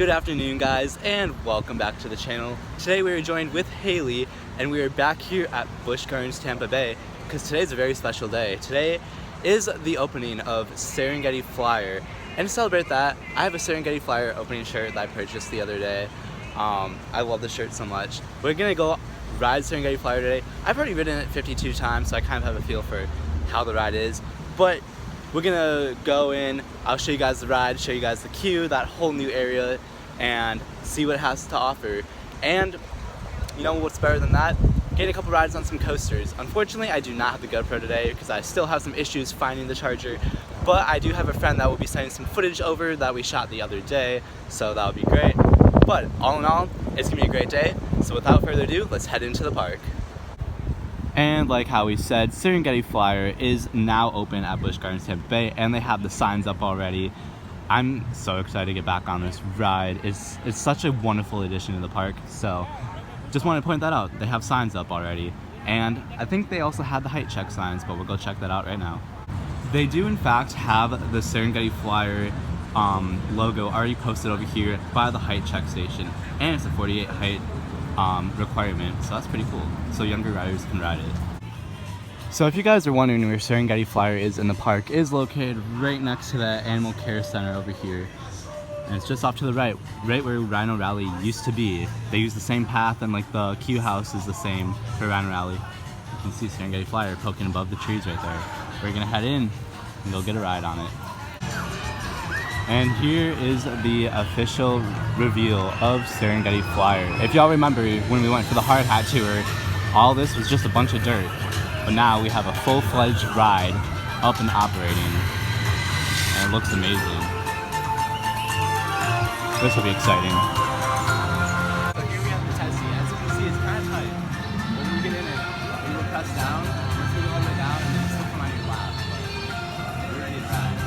Good afternoon, guys, and welcome back to the channel. Today we are joined with Haley, and we are back here at Busch Gardens Tampa Bay because today's a very special day. Today is the opening of Serengeti Flyer, and to celebrate that, I have a Serengeti Flyer opening shirt that I purchased the other day. I love this shirt so much. We're gonna go ride Serengeti Flyer today. I've already ridden it 52 times, so I kind of have a feel for how the ride is, but we're gonna go in, I'll show you guys the ride, show you guys the queue, that whole new area, and see what it has to offer. And you know what's better than that? Getting a couple rides on some coasters. Unfortunately, I do not have the GoPro today because I still have some issues finding the charger, but I do have a friend that will be sending some footage over that we shot the other day, so that'll be great. But all in all, it's gonna be a great day. So without further ado, let's head into the park. And like how we said, Serengeti Flyer is now open at Busch Gardens Tampa Bay, and they have the signs up already. I'm so excited to get back on this ride. It's such a wonderful addition to the park, so just want to point that out. They have signs up already, and I think they also have the height check signs, but we'll go check that out right now. They do in fact have the Serengeti Flyer logo already posted over here by the height check station, and it's a 48 height requirement, so that's pretty cool, so younger riders can ride it. So if you guys are wondering where Serengeti Flyer is in the park, it is located right next to the Animal Care Center over here, and it's just off to the right where Rhino Rally used to be. They use the same path, and like the queue house is the same for Rhino Rally. You can see Serengeti Flyer poking above the trees right there. We're gonna head in and go get a ride on it. And here is the official reveal of Serengeti Flyer. If y'all remember when we went for the hard hat tour, all this was just a bunch of dirt. But now we have a full-fledged ride up and operating. And it looks amazing. This will be exciting. So here we have the test seat. As you can see, it's kind of tight. When we get in it, we will press down, once we go all the way down, and then still come on your lap. But we're ready to ride.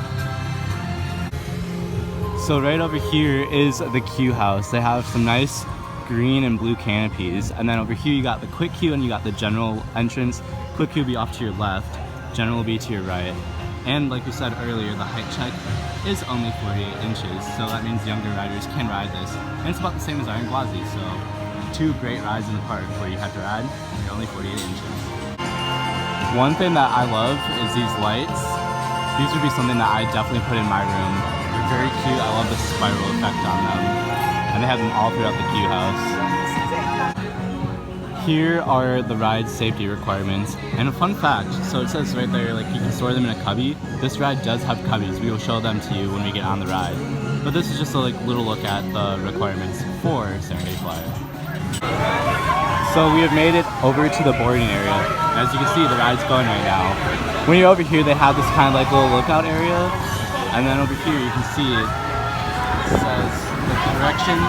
So right over here is the queue house. They have some nice green and blue canopies, and then over here you got the quick queue and you got the general entrance. Quick queue will be off to your left, general will be to your right. And like we said earlier, the height check is only 48 inches, so that means younger riders can ride this. And it's about the same as Iron Gwazi, so two great rides in the park where you have to ride and you're only 48 inches. One thing that I love is these lights. These would be something that I definitely put in my room. Very cute. I love the spiral effect on them, and they have them all throughout the queue house. Here are the ride safety requirements, and a fun fact, so it says right there like you can store them in a cubby. This ride does have cubbies. We will show them to you when we get on the ride, but this is just a little look at the requirements for Serengeti Flyer. So we have made it over to the boarding area. As you can see, the ride's going right now. When you're over here, they have this kind of like little lookout area. And then over here you can see it says the directions,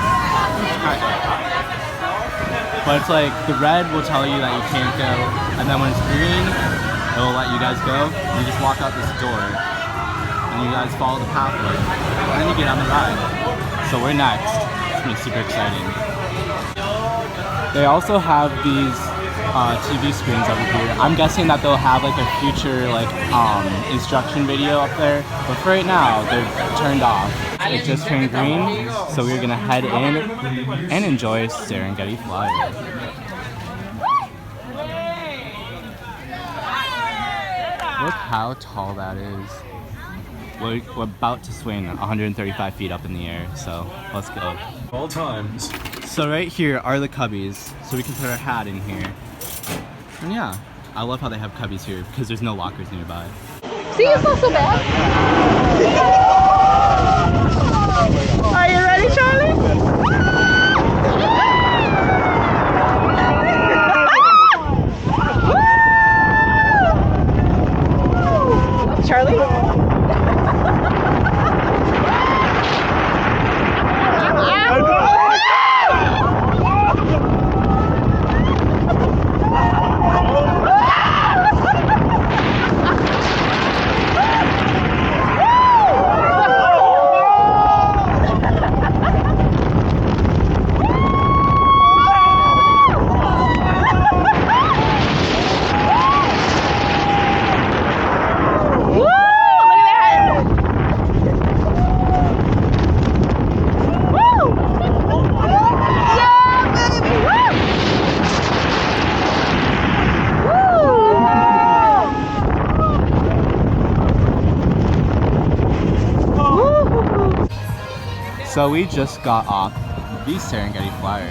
but it's like the red will tell you that you can't go, and then when it's green, it will let you guys go. You just walk out this door, and you guys follow the pathway, and then you get on the ride. So we're next. It's gonna be super exciting. They also have these TV screens over here. I'm guessing that they'll have like a future like instruction video up there, but for right now they're turned off. It just turned green, so we're gonna head in and enjoy Serengeti Flyer. Look how tall that is. We're about to swing 135 feet up in the air, so let's go. All times. So right here are the cubbies, so we can put our hat in here. And yeah, I love how they have cubbies here because there's no lockers nearby. See, it's not so bad. Are you ready, Charlie? Charlie? So we just got off the Serengeti Flyer.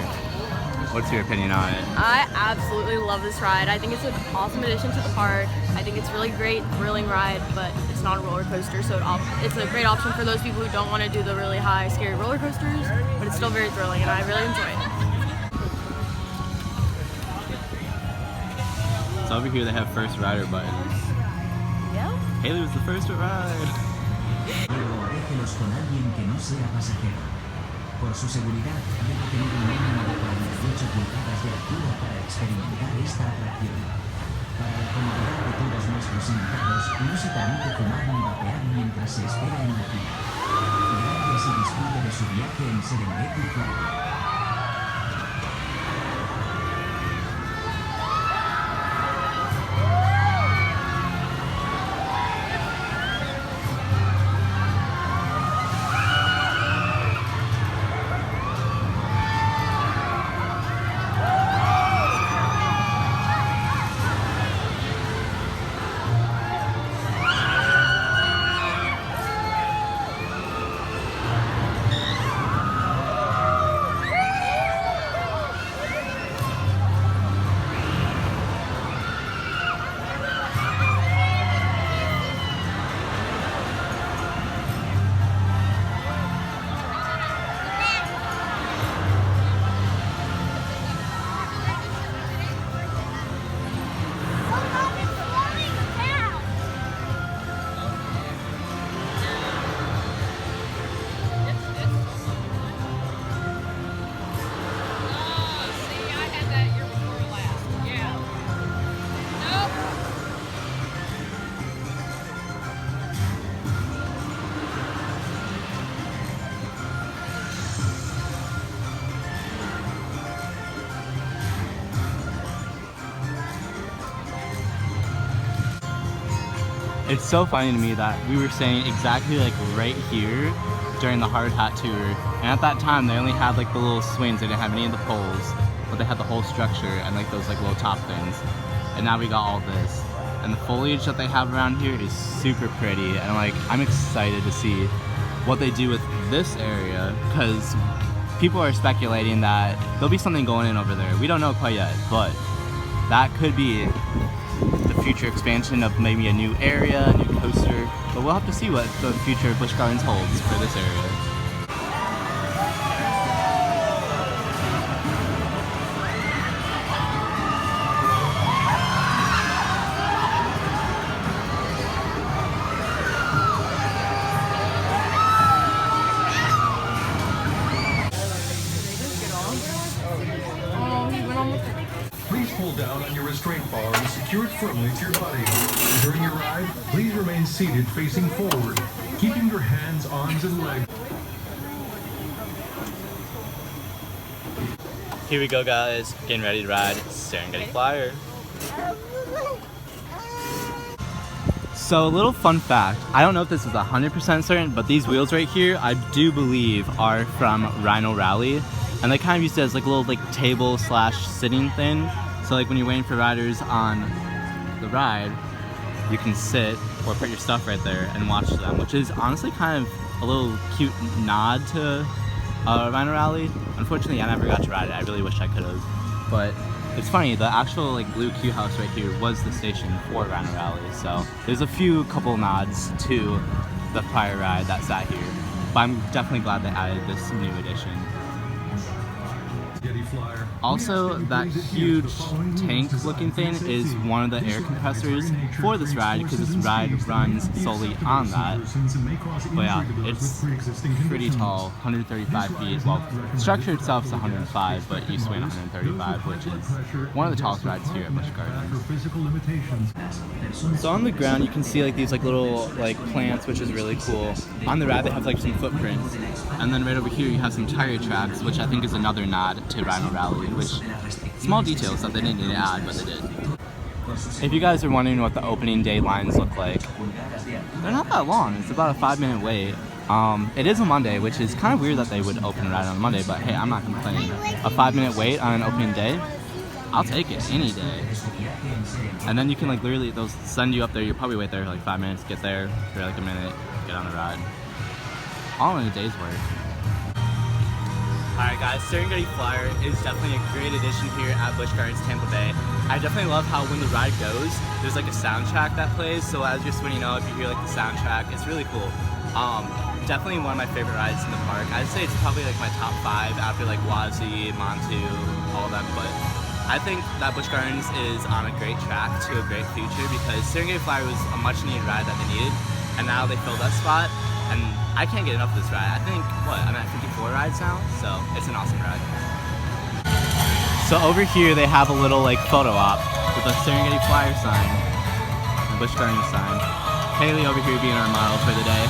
What's your opinion on it? I absolutely love this ride. I think it's an awesome addition to the park. I think it's really great, thrilling ride, but it's not a roller coaster, so it's a great option for those people who don't want to do the really high, scary roller coasters, but it's still very thrilling, and I really enjoy it. So over here they have first rider buttons. Yeah. Haley was the first to ride. Por su seguridad, debe tener un mínimo de 48 pulgadas de altura para experimentar esta atracción. Para la comodidad de todos nuestros invitados, no se permite fumar ni vapear mientras se espera en la fila. Gracias y disfrute de su viaje en Serengeti Flyer. It's so funny to me that we were saying exactly like right here during the hard hat tour, and at that time they only had like the little swings, they didn't have any of the poles, but they had the whole structure and like those like little top things. And now we got all this, and the foliage that they have around here is super pretty, and I'm excited to see what they do with this area, because people are speculating that there'll be something going in over there. We don't know quite yet, but that could be the future expansion of maybe a new area, a new coaster, but we'll have to see what the future of Busch Gardens holds for this area. Please pull down on your restraint bar and secure it firmly to your body. During your ride, please remain seated facing forward, keeping your hands, arms, and legs. Here we go, guys, getting ready to ride Serengeti Flyer. So a little fun fact, I don't know if this is 100% certain, but these wheels right here, I do believe are from Rhino Rally. And they kind of use it as like a little like table slash sitting thing. So like when you're waiting for riders on the ride, you can sit or put your stuff right there and watch them, which is honestly kind of a little cute nod to Rhino Rally. Unfortunately, I never got to ride it. I really wish I could have. But it's funny, the actual like blue Q house right here was the station for Rhino Rally. So there's a couple nods to the prior ride that sat here. But I'm definitely glad they added this new addition. Also, that huge tank looking thing is one of the air compressors for this ride, because this ride runs solely on that. But yeah, it's pretty tall, 135 feet. Well, the structure itself is 105, but you swing 135, which is one of the tallest rides here at Busch Gardens. So on the ground you can see like these like little like plants, which is really cool. On the ride they have like some footprints, and then right over here you have some tire tracks, which I think is another nod to Rhino Rally, which small details that they didn't need to add, but they did. If you guys are wondering what the opening day lines look like, they're not that long. It's about a 5-minute wait. It is a Monday, which is kind of weird that they would open a ride on a Monday, but hey, I'm not complaining. A 5-minute wait on an opening day, I'll take it any day. And then you can like literally, they'll send you up there, you'll probably wait there for like 5 minutes, get there for like a minute, get on the ride. All in a day's work. Alright guys, Serengeti Flyer is definitely a great addition here at Busch Gardens Tampa Bay. I definitely love how when the ride goes, there's like a soundtrack that plays, so as you're spinning up, you hear like the soundtrack. It's really cool. Definitely one of my favorite rides in the park. I'd say it's probably like my top 5 after like Wazi, Montu, all of them, but I think that Busch Gardens is on a great track to a great future because Serengeti Flyer was a much needed ride that they needed, and now they filled that spot, and I can't get enough of this ride. I think, I'm at 54 rides now, so it's an awesome ride. So over here they have a little like photo op with a Serengeti Flyer sign, a Busch Gardens sign. Haley over here being our model for the day.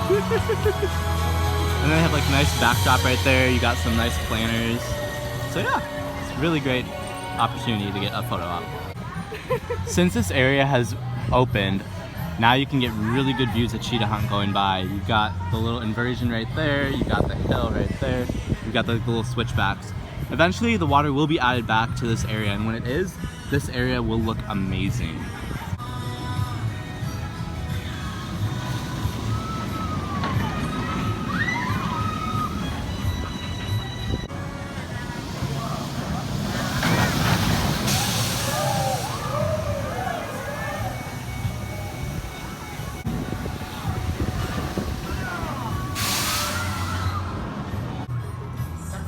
And then they have like a nice backdrop right there. You got some nice planters. So yeah, it's a really great opportunity to get a photo op. Since this area has opened, now you can get really good views of cheetah hunt going by. You've got the little inversion right there, you got the hill right there, you've got the little switchbacks. Eventually the water will be added back to this area, and when it is, this area will look amazing.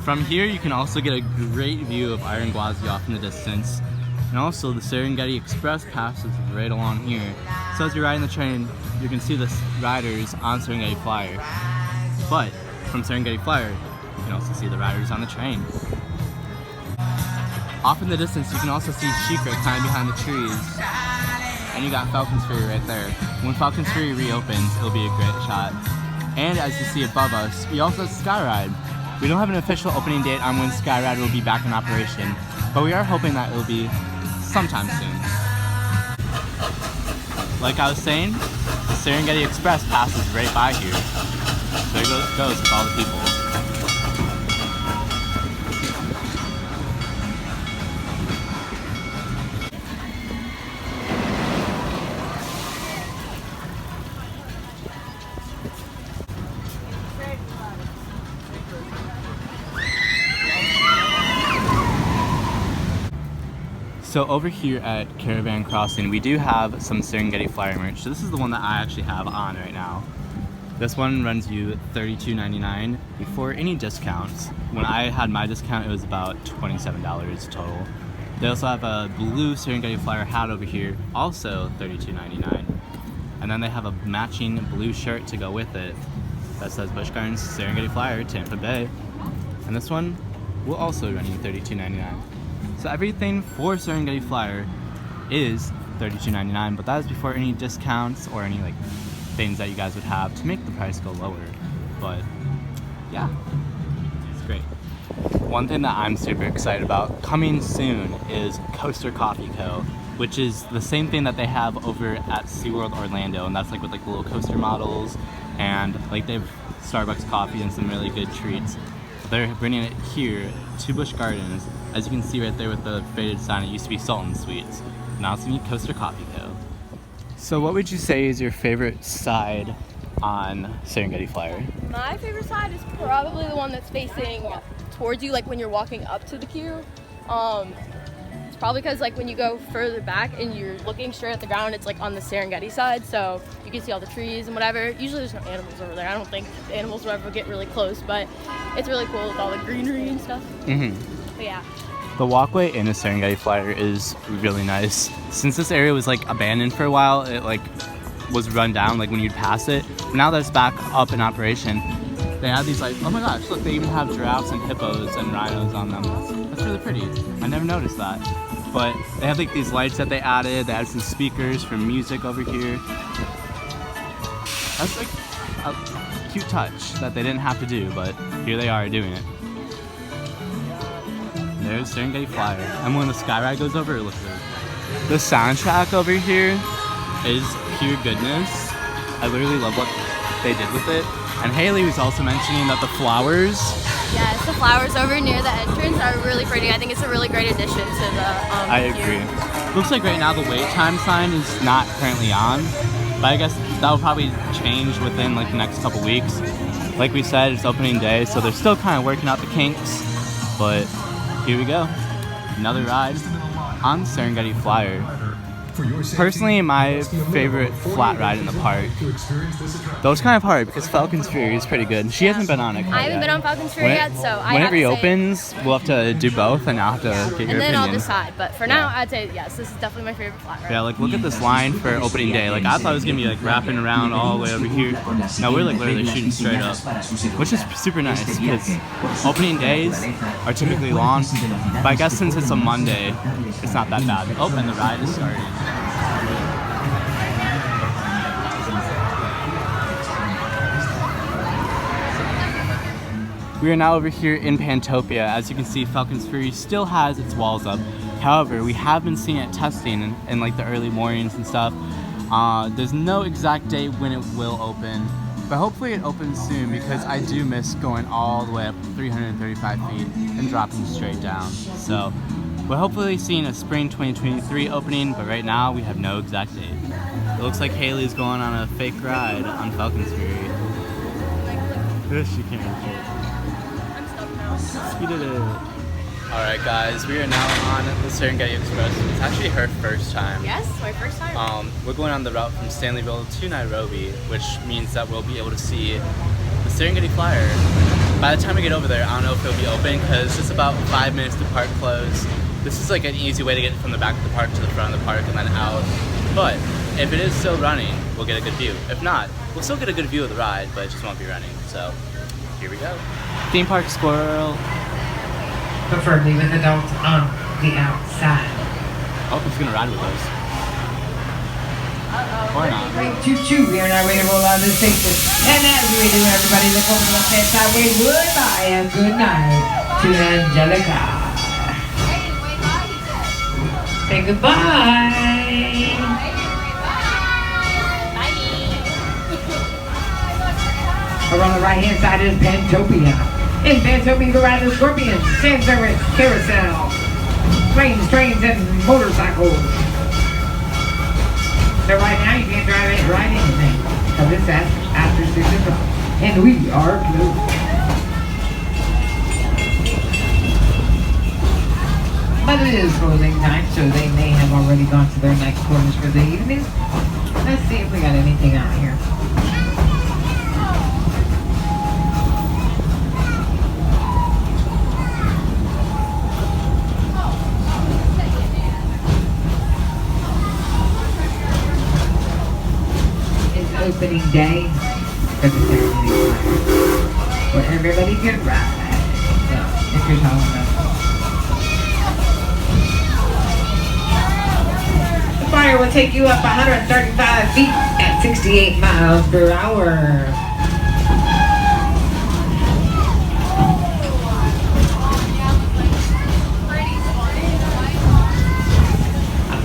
From here you can also get a great view of Iron Gwazi off in the distance, and also the Serengeti Express passes right along here. So as you're riding the train, you can see the riders on Serengeti Flyer. But from Serengeti Flyer, you can also see the riders on the train. Off in the distance you can also see Shikra kind of behind the trees, and you got Falcon's Fury right there. When Falcon's Fury reopens, it'll be a great shot. And as you see above us, we also have Skyride. We don't have an official opening date on when Skyride will be back in operation, but we are hoping that it will be sometime soon. Like I was saying, the Serengeti Express passes right by here. There it goes with all the people. So over here at Caravan Crossing, we do have some Serengeti Flyer merch. So this is the one that I actually have on right now. This one runs you $32.99 before any discounts. When I had my discount, it was about $27 total. They also have a blue Serengeti Flyer hat over here, also $32.99. And then they have a matching blue shirt to go with it that says Busch Gardens Serengeti Flyer, Tampa Bay. And this one will also run you $32.99. So everything for Serengeti Flyer is $32.99, but that is before any discounts or any like things that you guys would have to make the price go lower. But yeah, it's great. One thing that I'm super excited about coming soon is Coaster Coffee Co., which is the same thing that they have over at SeaWorld Orlando, and that's like with like the little coaster models, and like they have Starbucks coffee and some really good treats. They're bringing it here to Busch Gardens. As you can see right there with the faded sign, it used to be Sultan Sweets. Now it's going to be Coaster Coffee Co. So what would you say is your favorite side on Serengeti Flyer? My favorite side is probably the one that's facing towards you, like when you're walking up to the queue. It's probably because like when you go further back and you're looking straight at the ground, it's like on the Serengeti side, so you can see all the trees and whatever. Usually there's no animals over there. I don't think the animals will ever get really close, but it's really cool with all the greenery and stuff. But yeah. The walkway in the Serengeti Flyer is really nice. Since this area was like abandoned for a while, it like was run down like when you'd pass it. Now that it's back up in operation, they have these like, oh my gosh, look, they even have giraffes and hippos and rhinos on them. That's really pretty. I never noticed that. But they have like these lights that they added. They added some speakers for music over here. That's like a cute touch that they didn't have to do, but here they are doing it. There's Serengeti Flyer. And when the Skyride goes over, it looks really good. The soundtrack over here is pure goodness. I literally love what they did with it. And Haley was also mentioning that the flowers. Yes, the flowers over near the entrance are really pretty. I think it's a really great addition to the I agree. Looks like right now the wait time sign is not currently on, but I guess that will probably change within like the next couple weeks. Like we said, it's opening day, so they're still kind of working out the kinks. But here we go. Another ride on Serengeti Flyer. Personally, my favorite flat ride in the park. Though it's kind of hard because Falcon's Fury is pretty good. She hasn't been on it. I haven't been on Falcon's Fury yet, so I whenever have he to say, opens, we'll have to do both, and I'll have to get your and then opinion. I'll decide. But for now, I'd say yes. This is definitely my favorite flat ride. Yeah, like look at this line for opening day. Like I thought it was gonna be like wrapping around all the way over here. Now we're like literally shooting straight up, which is super nice because opening days are typically long. But I guess since it's a Monday, it's not that bad. Oh, and the ride is starting. We are now over here in Pantopia. As you can see, Falcon's Fury still has its walls up. However, we have been seeing it testing in like the early mornings and stuff. There's no exact date when it will open, but hopefully it opens soon because I do miss going all the way up 335 feet and dropping straight down. So we're hopefully seeing a spring 2023 opening, but right now we have no exact date. It looks like Haley's going on a fake ride on Falcon's Fury. She can't. He did it. Alright guys, we are now on the Serengeti Express. It's actually her first time. Yes, my first time. We're going on the route from Stanleyville to Nairobi, which means that we'll be able to see the Serengeti Flyer. By the time we get over there, I don't know if it'll be open because it's about 5 minutes to park close. This is like an easy way to get from the back of the park to the front of the park and then out. But if it is still running, we'll get a good view. If not, we'll still get a good view of the ride, but it just won't be running. So here we go. Theme park squirrel. Preferably with adults on the outside. Oh, who's gonna ride with us? Or not. Choo-choo, we are now ready to roll out of the station. And as we do, everybody look over the left-hand side, wave goodbye and good night to Angelica. Say goodbye. Around the right-hand side is Pantopia. In Pantopia, you go ride the Scorpions, Sand Serpents, Carousel, planes, trains, and motorcycles. So right now, you can't ride anything, because it's after 6 o'clock, and we are closed. But it is closing time, so they may have already gone to their next quarters for the evening. Let's see if we got anything out here. Opening day for the Serengeti Flyer, where everybody can ride. So, if you're tall enough. The flyer will take you up 135 feet at 68 miles per hour.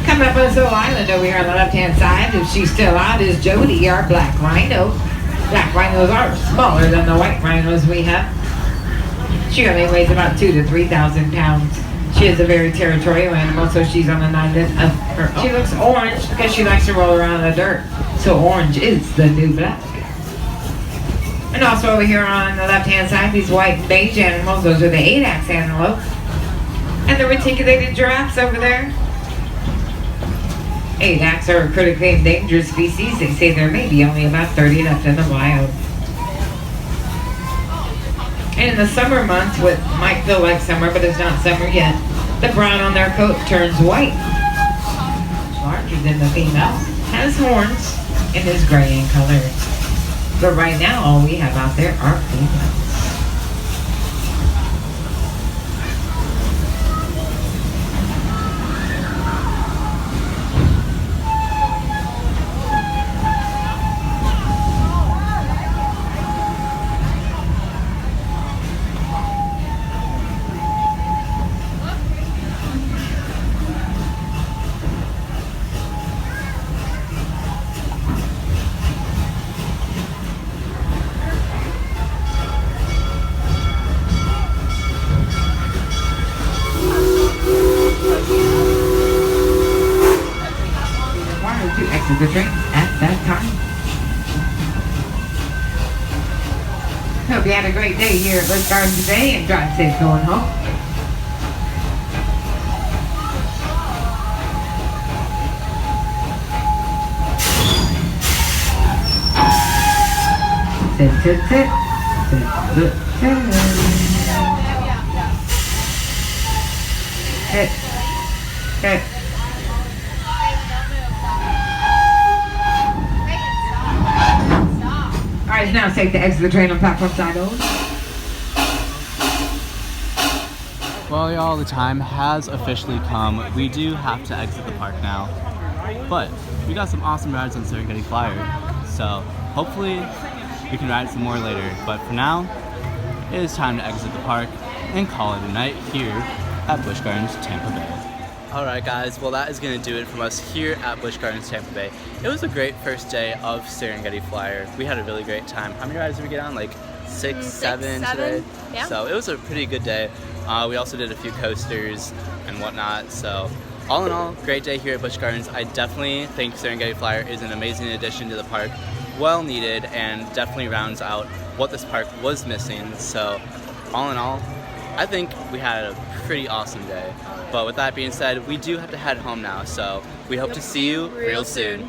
Coming up on this little island over here on the left-hand side, if she's still out, is Jody, our black rhino. Black rhinos are smaller than the white rhinos we have. She only weighs about 2,000 to 3,000 pounds. She is a very territorial animal, so she's on an island of her own. She looks orange because she likes to roll around in the dirt. So orange is the new black. And also over here on the left-hand side, these white and beige animals, those are the 8-axe antelope. And the reticulated giraffes over there. 8-axe are a critically endangered species. They say there may be only about 30 left in the wild. And in the summer months, what might feel like summer, but it's not summer yet, the brown on their coat turns white. Larger than the female, has horns, and is gray in color. But right now, all we have out there are females. The train at that time. hope you had a great day here at Busch Gardens today and drive safe going home. Sit, sit, sit. Sit, sit, sit. Sit, sit. Alright, it's now safe to exit the train on platform side only. Well, y'all, the time has officially come. We do have to exit the park now, but we got some awesome rides on Serengeti Flyer, so hopefully we can ride some more later. But for now, it is time to exit the park and call it a night here at Busch Gardens Tampa Bay. Alright guys, well that is going to do it from us here at Busch Gardens Tampa Bay. It was a great first day of Serengeti Flyer. We had a really great time. How many rides did we get on? Like six, seven today? Yeah. So it was a pretty good day. We also did a few coasters and whatnot. So all in all, great day here at Busch Gardens. I definitely think Serengeti Flyer is an amazing addition to the park. Well needed, and definitely rounds out what this park was missing. So all in all, I think we had a pretty awesome day. But with that being said, we do have to head home now, so we hope to see you real soon.